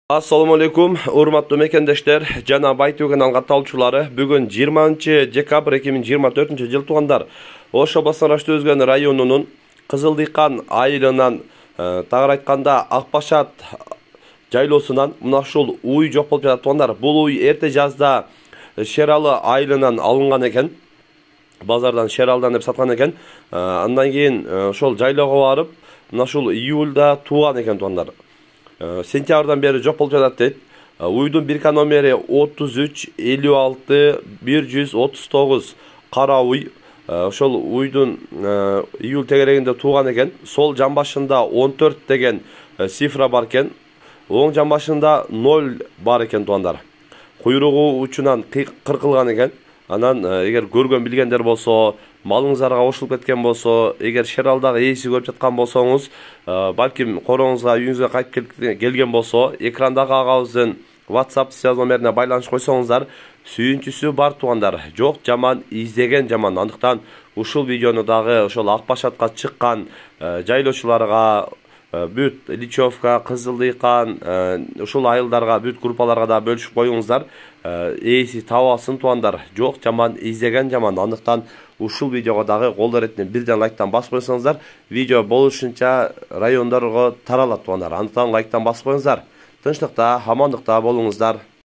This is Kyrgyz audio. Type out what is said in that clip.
Assalamu alaikum, urmatlı mekendешler, жана Байтөбе каналга катталуучулары. Бүгүн 20-декабрь 2024 жыл туугандар. Ош областын Рашты өзгөн районунун Кызылдыйкан айылынан тагыр айтканда Акбашат жайлоосунан мына ушул уй жок болуп жатат туугандар. Бул уй эрте жазда Шералы айылынан алынган экен. Базардан Шералдан деп саткан экен. Андан кийин ошол жайлоого барып, мына ушул июлда тууган экен туугандар. Сентябрдан бери жок болуп жатат дейт. Уйдун бирка номери 33 56 139 кара уй. Ошол уйдун июль тегерегинде тууган экен. Сол жамбашында 14 деген цифра бар экен. Оң жамбашында 0 бар экен туугандар. Куйругу учунан кыркылган экен. Анан эгер көргөн билгендер болсо, малыңыздарга кошулуп кеткен болсо, эгер Шералдагы ээси көрүп жаткан болсоңуз, балким короңузга, үйүңүзгө кайтып келген болсо, экрандагы агабыздын WhatsApp связь номерине байланыш койсоңуздар, сүйүнчүсү бар туугандар. Жок жаман, издеген жаман. Андыктан ушул видеону дагы ошол Акбашатка чыккан жайлоочуларга, бүт Личевка, Кызылдыйкан, ушул айылдарга, бүт группаларга да бөлүшүп коюңуздар. Ээси табалсын туугандар. Жок жаман, издеген жаман. Андыктан ушул видеого дагы колдор этине бирден лайктан басып койсоңуздар, видео болушунча райондорго таралат туугандар. Андыктан лайктан басып коюңуздар. Тынчтыкта, амандыкта болуңуздар.